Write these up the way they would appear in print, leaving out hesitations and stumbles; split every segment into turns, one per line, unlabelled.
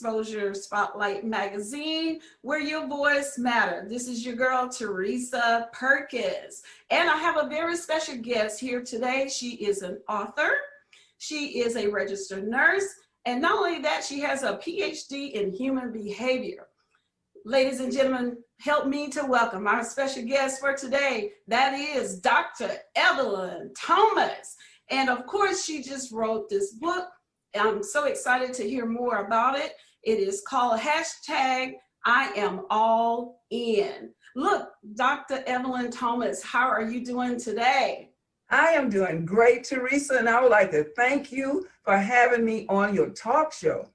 Exposure Spotlight Magazine, where your voice matters. This is your girl, Teresa Perkins. And I have a very special guest here today. She is an author. She is a registered nurse. And not only that, she has a PhD in human behavior. Ladies and gentlemen, help me to welcome our special guest for today. That is Dr. Evelyn Thomas. And of course, she just wrote this book. I'm so excited to hear more about it. It is called #I Am All In. Look, Dr. Evelyn Thomas, how are you doing today?
I am doing great, Teresa, and I would like to thank you for having me on your talk show.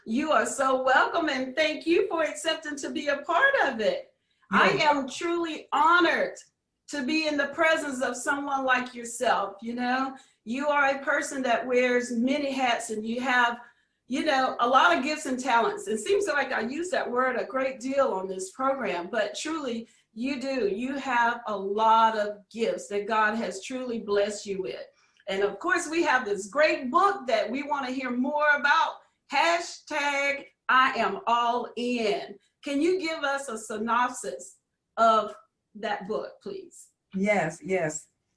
You are so welcome, and thank you for accepting to be a part of it. I am truly honored to be in the presence of someone like yourself. You know, you are a person that wears many hats, and you have, you know, a lot of gifts and talents. It seems like I use that word a great deal on this program, but truly you do. You have a lot of gifts that God has truly blessed you with. And of course, we have this great book that we want to hear more about. #I Am All In. Can you give us a synopsis of that book, please?
Yes,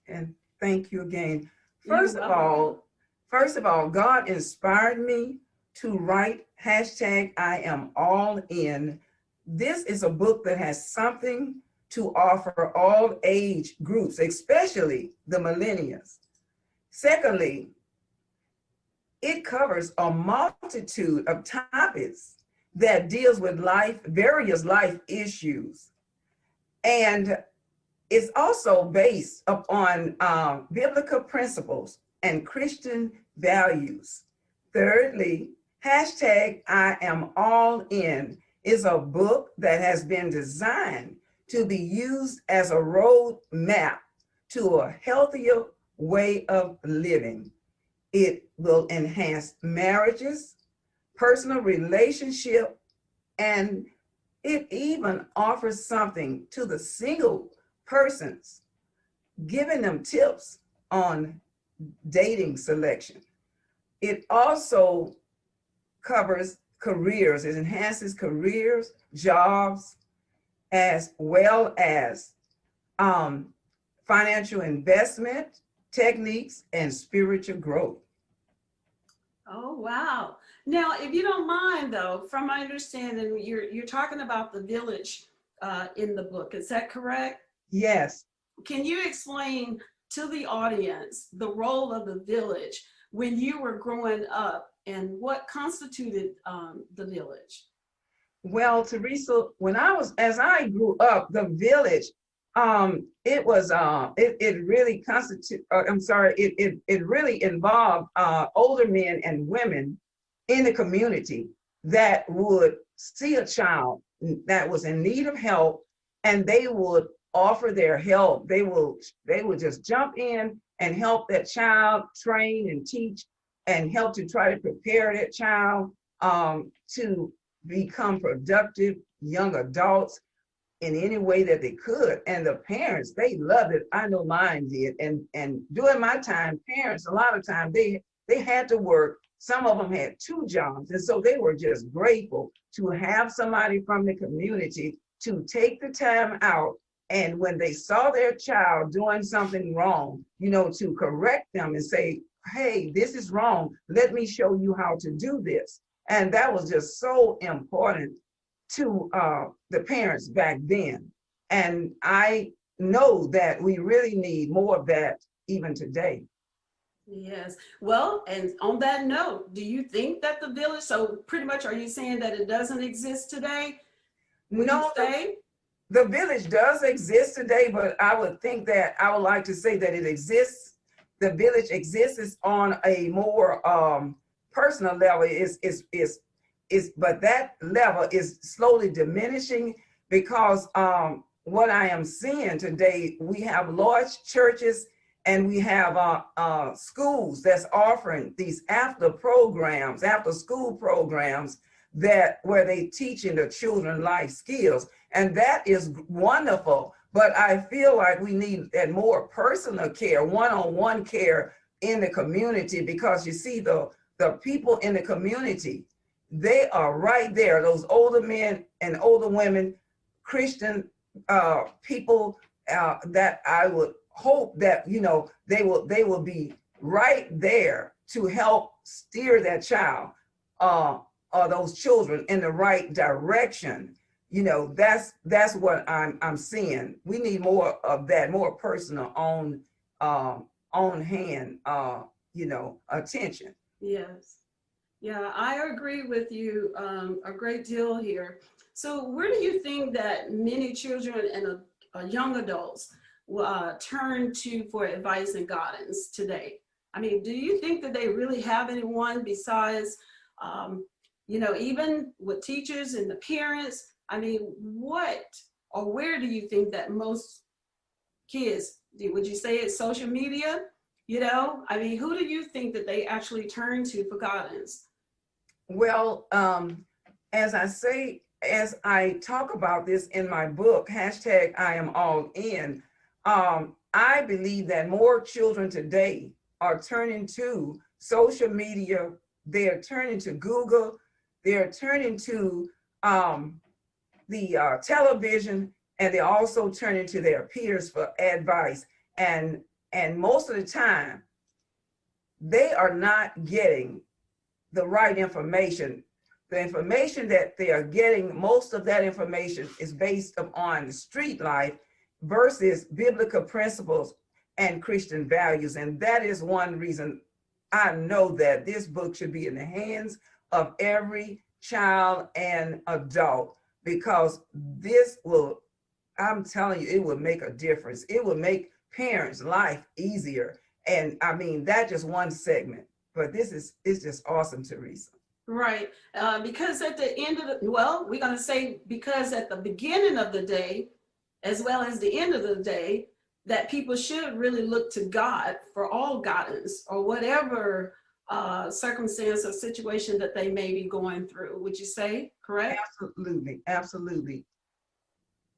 and thank you again. First of all, God inspired me to write #I Am All In. This is a book that has something to offer all age groups, especially the millennials. Secondly, it covers a multitude of topics that deals with various life issues. And it's also based upon biblical principles and Christian values. Thirdly, #I Am All In is a book that has been designed to be used as a road map to a healthier way of living. It will enhance marriages, personal relationship, and it even offers something to the single persons, giving them tips on dating selection. It also covers careers. It enhances careers, jobs, as well as financial investment techniques and spiritual growth.
Oh, wow. Now, if you don't mind, though, from my understanding, you're talking about the village in the book. Is that correct?
Yes.
Can you explain to the audience the role of the village when you were growing up and what constituted the village?
Well, Teresa, as I grew up, the village, it really it really involved older men and women in the community that would see a child that was in need of help, and they would offer their help. They would just jump in and help that child, train and teach, and help to try to prepare that child to become productive young adults in any way that they could. And the parents, they loved it. I know mine did. And during my time, parents, a lot of times they had to work. Some of them had 2 jobs. And so they were just grateful to have somebody from the community to take the time out. And when they saw their child doing something wrong, you know, to correct them and say, hey, this is wrong. Let me show you how to do this. And that was just so important to the parents back then. And I know that we really need more of that even today.
Yes. Well, and on that note, do you think that the village, so pretty much are you saying that it doesn't exist today?
No, the village does exist today, but I would like to say that it exists. The village exists on a more personal level, but that level is slowly diminishing because what I am seeing today, we have large churches and we have schools that's offering these after school programs where they teaching the children life skills, and that is wonderful. But I feel like we need that more personal care, one-on-one care in the community, because you see the people in the community, they are right there. Those older men and older women, Christian people that I would hope that, you know, they will be right there to help steer that child or those children in the right direction. You know, that's what I'm seeing. We need more of that, more personal on hand you know, attention.
Yes. Yeah, I agree with you a great deal here. So where do you think that many children and young adults turn to for advice and guidance today? I mean, do you think that they really have anyone besides, you know, even with teachers and the parents? I mean, what or where do you think that most kids, would you say it's social media? You know, I mean, who do you think that they actually turn to for guidance?
Well, as I talk about this in my book, hashtag I am all in, I believe that more children today are turning to social media. They're turning to Google. They're turning to the television, and they're also turning to their peers for advice. And most of the time, they are not getting the right information. The information that they are getting, most of that information is based upon street life versus biblical principles and Christian values. And that is one reason I know that this book should be in the hands of every child and adult, because this will, I'm telling you, it will make a difference. It will make parents' life easier. And I mean, that's just one segment, but it's just awesome, Teresa.
Right, because at the end of the, well, we're going to say because at the beginning of the day, as well as the end of the day, that people should really look to God for all guidance or whatever circumstance or situation that they may be going through. Would you say, correct?
Absolutely, absolutely.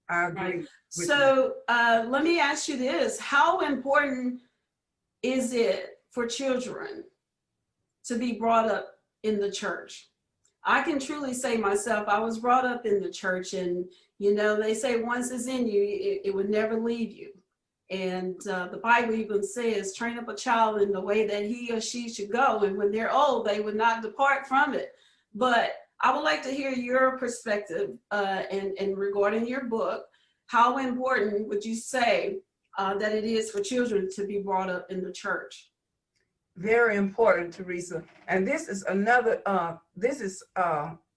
I agree.
Right. So let me ask you this. How important is it for children to be brought up in the church? I can truly say myself, I was brought up in the church, and you know, they say once it's in you, it would never leave you. And the Bible even says, train up a child in the way that he or she should go, and when they're old, they would not depart from it. But I would like to hear your perspective and regarding your book. How important would you say that it is for children to be brought up in the church?
Very important, Teresa. And this is another,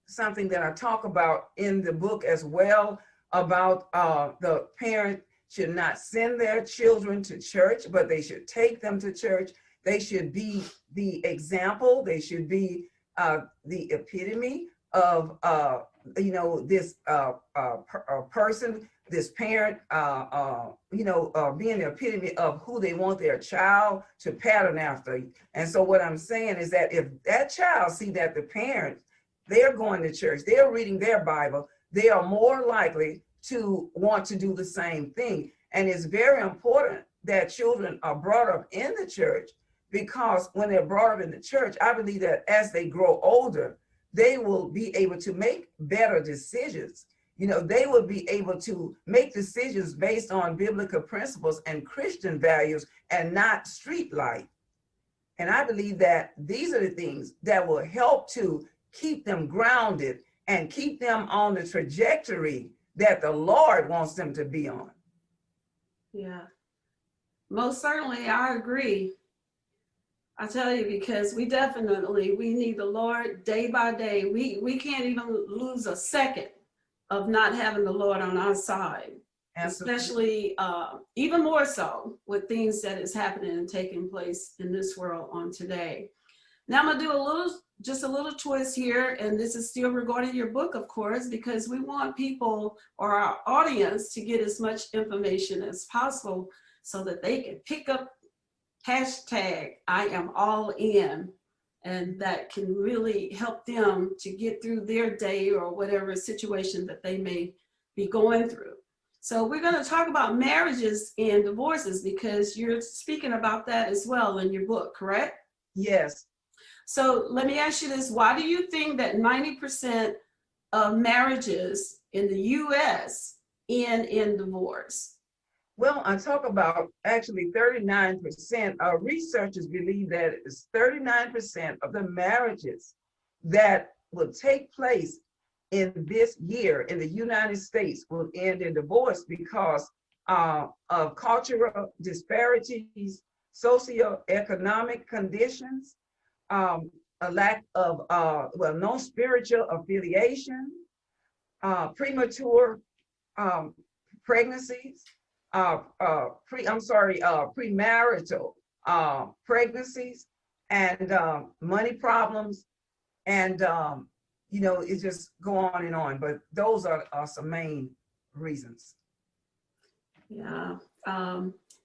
something that I talk about in the book as well, about the parent should not send their children to church, but they should take them to church. They should be the example. They should be the epitome of, you know, this person, this parent, you know, being the epitome of who they want their child to pattern after. And so what I'm saying is that if that child see that the parents, they're going to church, they're reading their Bible, they are more likely to want to do the same thing. And it's very important that children are brought up in the church, because when they're brought up in the church, I believe that as they grow older, they will be able to make better decisions. You know, they will be able to make decisions based on biblical principles and Christian values and not street life. And I believe that these are the things that will help to keep them grounded and keep them on the trajectory that the Lord wants them to be on.
Yeah, most certainly, I agree. I tell you, because we need the Lord day by day. We can't even lose a second of not having the Lord on our side. Absolutely. Especially even more so with things that is happening and taking place in this world on today. Now I'm gonna do just a little twist here, and this is still regarding your book, of course, because we want people or our audience to get as much information as possible so that they can pick up hashtag I am all in, and that can really help them to get through their day or whatever situation that they may be going through. So we're going to talk about marriages and divorces, because you're speaking about that as well in your book, correct?
Yes.
So let me ask you this. Why do you think that 90% of marriages in the US end in divorce?
Well, I talk about actually 39%. Researchers believe that it's 39% of the marriages that will take place in this year in the United States will end in divorce because of cultural disparities, socioeconomic conditions, a lack of, no spiritual affiliation, premature pregnancies, premarital pregnancies, and money problems, and it just go on and on. But those are some main reasons.
Yeah,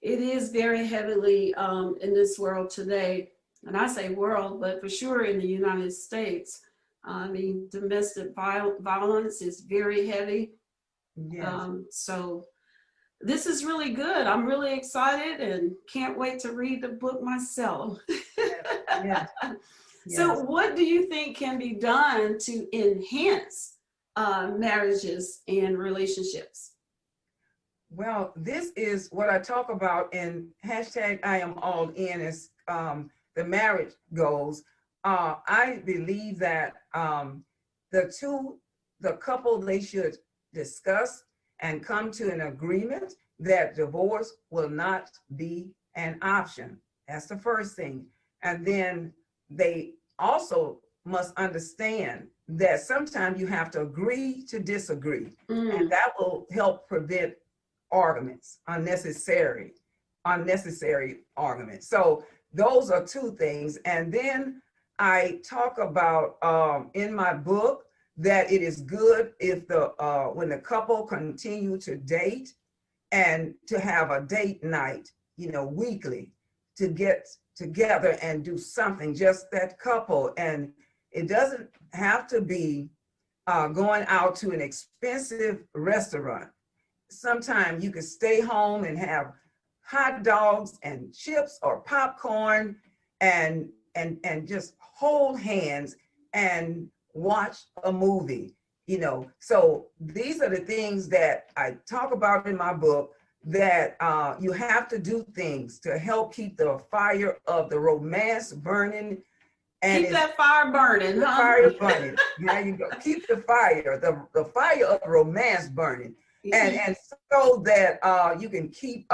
it is very heavily in this world today, and I say world, but for sure in the United States. I mean, domestic violence is very heavy.
Yes.
So this is really good. I'm really excited and can't wait to read the book myself.
Yes.
So what do you think can be done to enhance marriages and relationships?
Well, this is what I talk about in hashtag I am all in as the marriage goals. I believe that the couple, they should discuss and come to an agreement that divorce will not be an option. That's the first thing. And then they also must understand that sometimes you have to agree to disagree, and that will help prevent arguments, unnecessary arguments. So those are two things. And then I talk about in my book that it is good if when the couple continue to date and to have a date night, weekly, to get together and do something, just that couple. And it doesn't have to be going out to an expensive restaurant. Sometimes you can stay home and have hot dogs and chips or popcorn and just hold hands and watch a movie. So these are the things that I talk about in my book, that you have to do things to help keep the fire of the romance burning. And
keep that fire burning, huh?
Fire burning. There you go. Keep the fire, the fire of romance burning. And so that you can keep,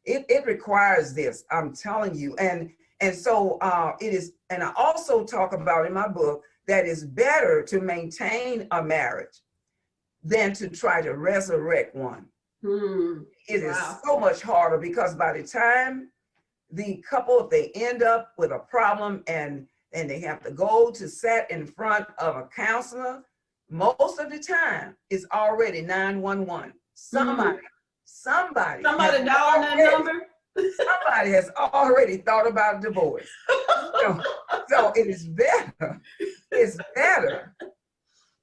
it requires this, I'm telling you. And so it is, and I also talk about in my book that it's better to maintain a marriage than to try to resurrect one. It is so much harder, because by the time the couple, if they end up with a problem and they have to go to sit in front of a counselor, most of the time it's already 911. Somebody
dialing that number.
Somebody has already thought about divorce. So it is better. It's better,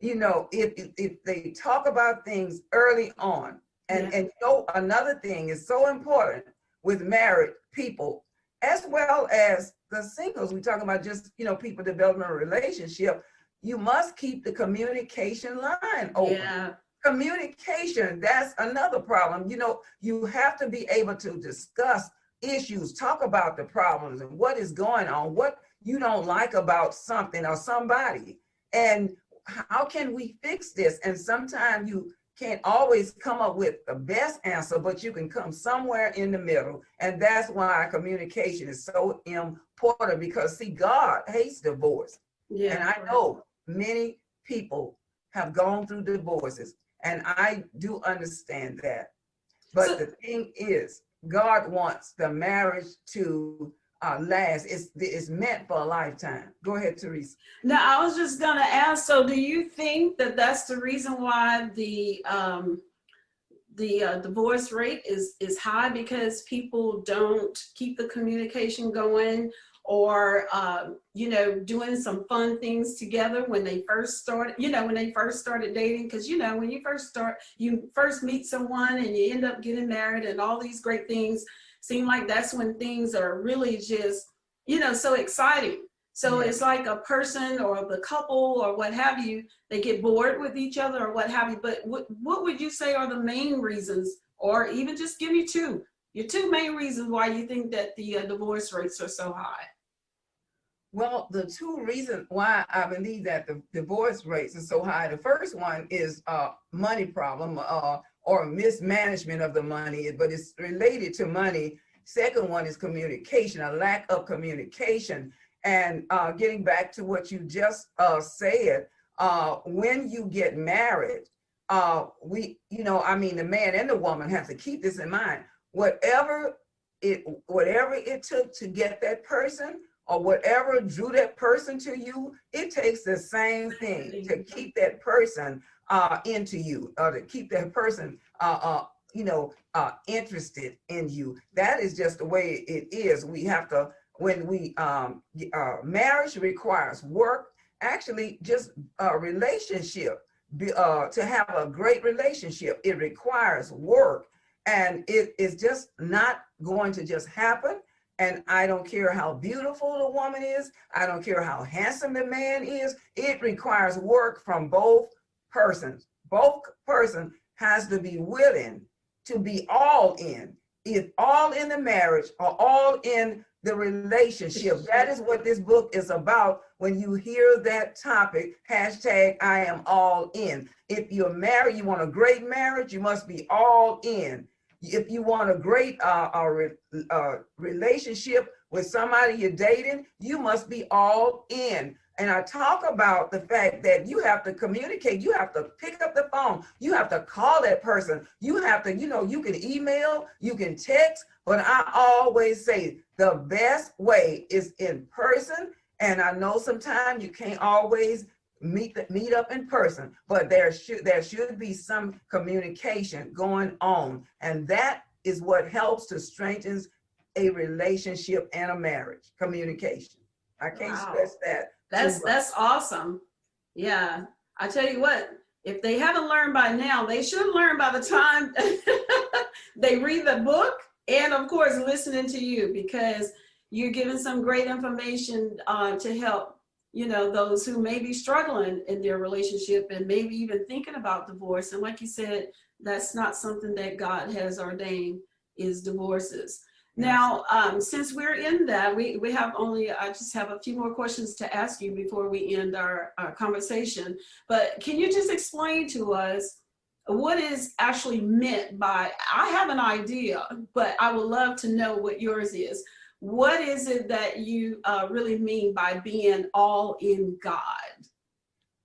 if they talk about things early on. And another thing is so important with married people, as well as the singles. We're talking about just, people developing a relationship. You must keep the communication line open.
Yeah.
Communication, that's another problem. You have to be able to discuss issues, talk about the problems and what is going on, what you don't like about something or somebody, and how can we fix this? And sometimes you can't always come up with the best answer, but you can come somewhere in the middle. And that's why communication is so important, because see, God hates divorce. Yeah. And I know many people have gone through divorces, and I do understand that. But the thing is, God wants the marriage to last. It's meant for a lifetime. Go ahead, Teresa.
Now, I was just going to ask, so do you think that that's the reason why the divorce rate is high, because people don't keep the communication going, or doing some fun things together when they first started, dating? Because when you first meet someone and you end up getting married and all these great things seem like that's when things are really just so exciting. So
Yeah.
it's like a person or the couple or what have you, they get bored with each other or what have you. But what would you say are the main reasons, or even just give me your two main reasons why you think that the divorce rates are so high?
Well, the two reasons why I believe that the divorce rates are so high, the first one is money problem or mismanagement of the money, but it's related to money. Second one is communication, a lack of communication. And getting back to what you just said, when you get married, the man and the woman have to keep this in mind. Whatever it took to get that person, or whatever drew that person to you, it takes the same thing to keep that person into you, or to keep that person, interested in you. That is just the way it is. We have to, marriage requires work, actually just a relationship. To have a great relationship, it requires work, and it is just not going to just happen. And I don't care how beautiful the woman is. I don't care how handsome the man is. It requires work from both persons. Both person has to be willing to be all in. If all in the marriage or all in the relationship, that is what this book is about. When you hear that topic, hashtag I am all in. If you're married, you want a great marriage, you must be all in. If you want a great relationship with somebody you're dating, you must be all in. And I talk about the fact that you have to communicate. You have to pick up the phone. You have to call that person. You have to, you can email, you can text, but I always say the best way is in person. And I know sometimes you can't always meet up in person, but there should be some communication going on, and that is what helps to strengthen a relationship and a marriage. Communication. I can't stress that.
That's awesome. Yeah, I tell you what, if they haven't learned by now, they should learn by the time they read the book, and of course listening to you, because you're giving some great information to help those who may be struggling in their relationship and maybe even thinking about divorce. And like you said, that's not something that God has ordained, is divorces. Now, since we're in that, I just have a few more questions to ask you before we end our conversation. But can you just explain to us what is actually meant by, I have an idea, but I would love to know what yours is. What is it that you really mean by being all in God?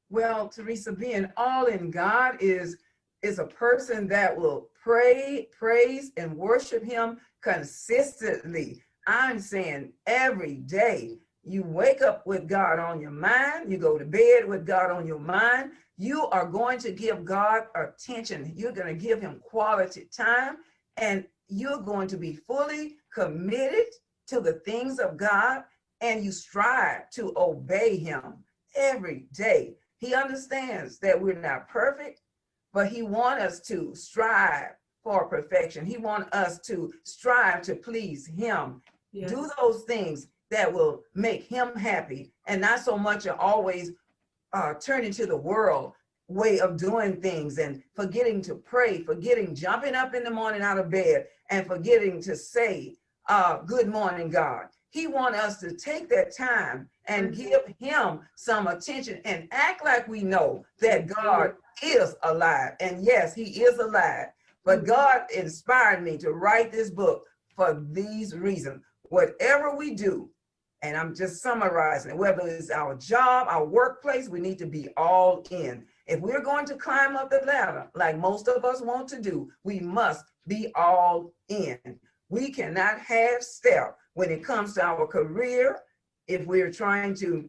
Well, Teresa, being all in God is a person that will pray, praise, and worship him consistently. I'm saying every day. You wake up with God on your mind. You go to bed with God on your mind. You are going to give God attention. You're going to give him quality time, and you're going to be fully committed to the things of God, and you strive to obey him every day. He understands that we're not perfect, but he wants us to strive for perfection. He wants us to strive to please him. Yes. Do those things that will make him happy, and not so much always turning to the world way of doing things and forgetting to pray, jumping up in the morning out of bed and forgetting to say, good morning, God. He wants us to take that time and give him some attention and act like we know that God is alive. And yes, he is alive. But God inspired me to write this book for these reasons. Whatever we do, and I'm just summarizing, whether it's our job, our workplace, we need to be all in. If we're going to climb up the ladder, like most of us want to do, we must be all in. We cannot half step when it comes to our career. If we're trying to,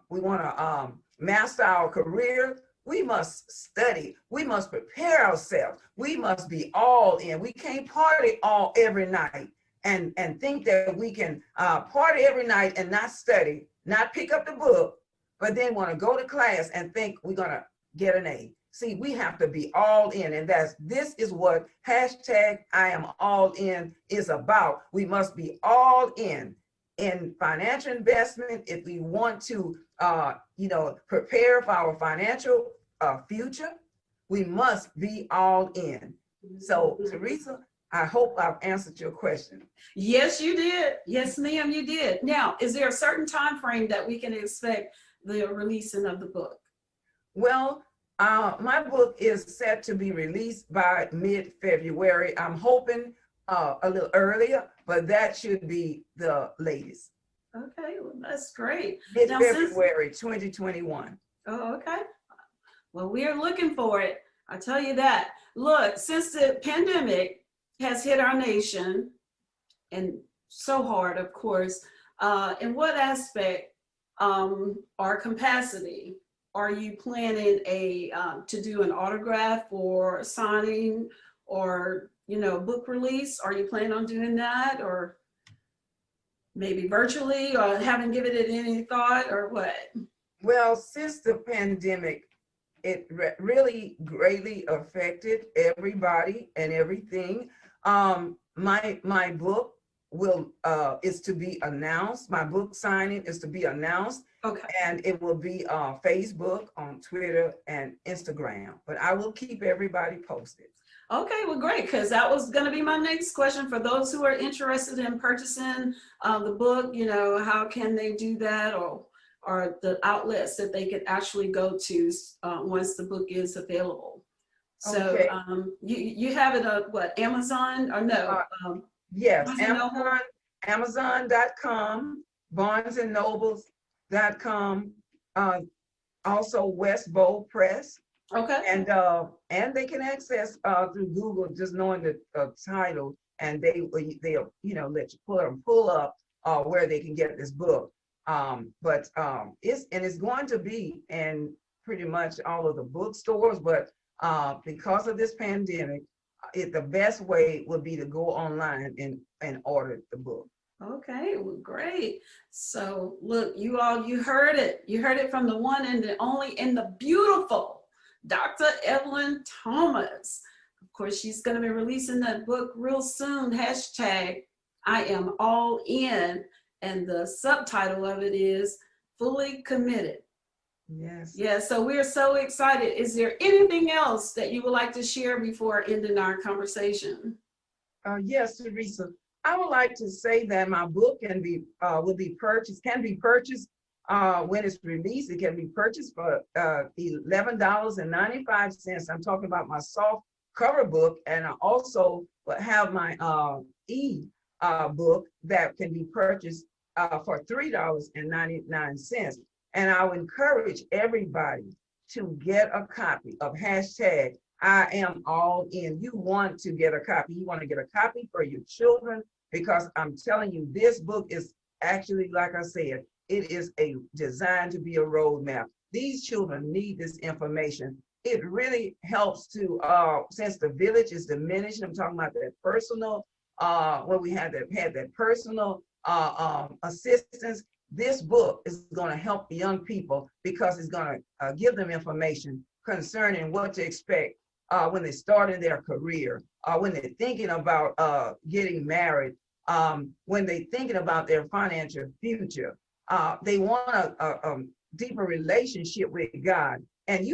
we want to master our career, we must study. We must prepare ourselves. We must be all in. We can't party every night and think that we can party every night and not study, not pick up the book, but then want to go to class and think we're going to get an A. See, we have to be all in, and this is what hashtag I am all in is about. We must be all in in financial investment, if we want to, prepare for our financial future, we must be all in. So, Teresa, I hope I've answered your question.
Yes, you did. Yes, ma'am, you did. Now, is there a certain time frame that we can expect the releasing of the book?
Well, my book is set to be released by mid-February. I'm hoping a little earlier, but that should be the latest.
Okay, well, that's great.
Mid-February 2021.
Oh, okay. Well, we are looking for it. I tell you that. Look, since the pandemic has hit our nation, and so hard, of course, in what aspect or capacity are you planning to do an autograph or signing or, book release? Are you planning on doing that, or maybe virtually, or haven't given it any thought, or what?
Well, since the pandemic, it really greatly affected everybody and everything. My book is to be announced. My book signing is to be announced.
Okay.
And it will be on Facebook, on Twitter, and Instagram. But I will keep everybody posted.
Okay, well, great, because that was going to be my next question. For those who are interested in purchasing the book, how can they do that, or the outlets that they could actually go to once the book is available? So
okay.
You have it on what, Amazon or no?
Yes, Amazon.com, BarnesandNobles.com, also West Bow Press.
Okay.
And they can access through Google, just knowing the title, and they'll let you pull up where they can get this book. It's going to be in pretty much all of the bookstores, but because of this pandemic, the best way would be to go online and order the book.
Okay, well, great. So look, you all, you heard it. You heard it from the one and the only and the beautiful Dr. Evelyn Thomas. Of course, she's going to be releasing that book real soon. #I am all in. And the subtitle of it is Fully Committed.
Yes.
Yeah, so we're so excited. Is there anything else that you would like to share before ending our conversation?
Yes, Teresa. I would like to say that my book can be purchased when it's released. It can be purchased for $11.95. I'm talking about my soft cover book, and I also have my book that can be purchased for $3.99. And I would encourage everybody to get a copy of #I am all in. You want to get a copy. You want to get a copy for your children, because I'm telling you, this book is actually, like I said, it is designed to be a roadmap. These children need this information. It really helps to, since the village is diminished, I'm talking about that personal, where we had that personal assistance. This book is going to help the young people, because it's going to give them information concerning what to expect when they start in their career, when they're thinking about getting married, when they're thinking about their financial future. They want a deeper relationship with God. And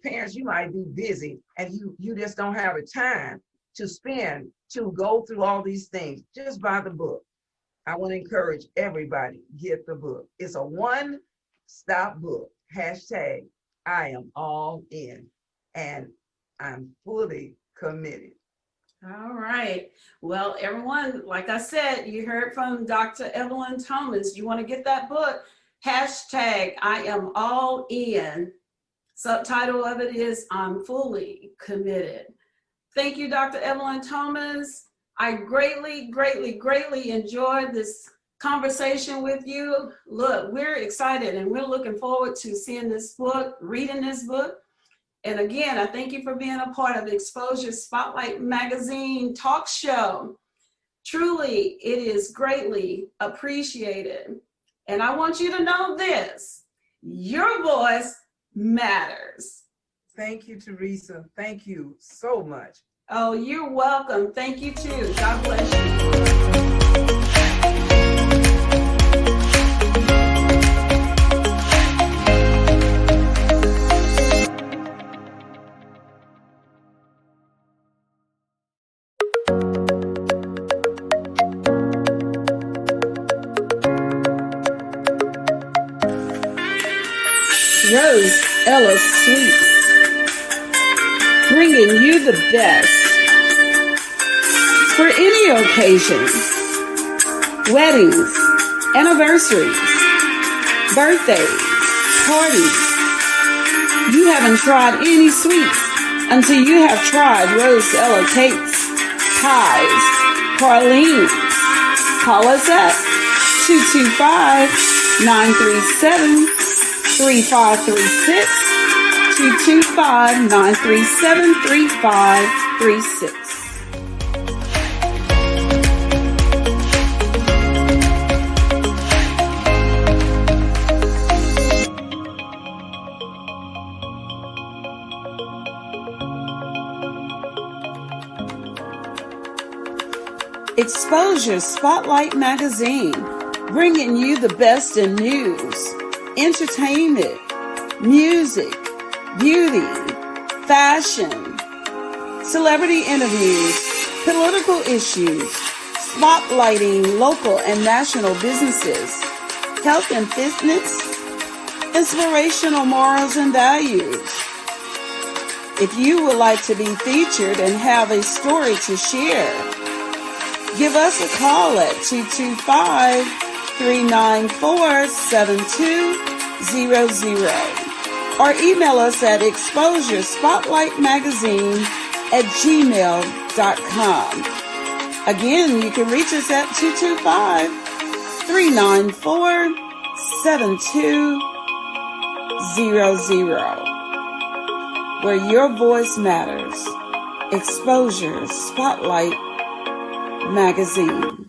parents, you might be busy, and you just don't have the time to spend to go through all these things. Just buy the book. I want to encourage everybody, get the book. It's a one-stop book. #I am all in, and I'm fully committed.
All right. Well, everyone, like I said, you heard from Dr. Evelyn Thomas. You want to get that book, #I am all in. Subtitle of it is I'm fully committed. Thank you, Dr. Evelyn Thomas. I greatly, greatly, greatly enjoyed this conversation with you. Look, we're excited and we're looking forward to seeing this book, reading this book. And again, I thank you for being a part of Exposure Spotlight Magazine talk show. Truly, it is greatly appreciated. And I want you to know this, your voice matters.
Thank you, Teresa. Thank you so much.
Oh, you're welcome. Thank you too. God bless you. Rose Ella Sweets, bringing you the best for any occasion, weddings, anniversaries, birthdays, parties. You haven't tried any sweets until you have tried Rose Ella cakes, pies, pralines. Call us at 225-937-3536, 225-937-3536. Exposure Spotlight Magazine, bringing you the best in news, entertainment, music, beauty, fashion, celebrity interviews, political issues, spotlighting local and national businesses, health and fitness, inspirational morals and values. If you would like to be featured and have a story to share, give us a call at 225-394-7200 or email us at exposurespotlightmagazine@gmail.com. Again, you can reach us at 225-394-7200, where your voice matters. Exposure Spotlight Magazine.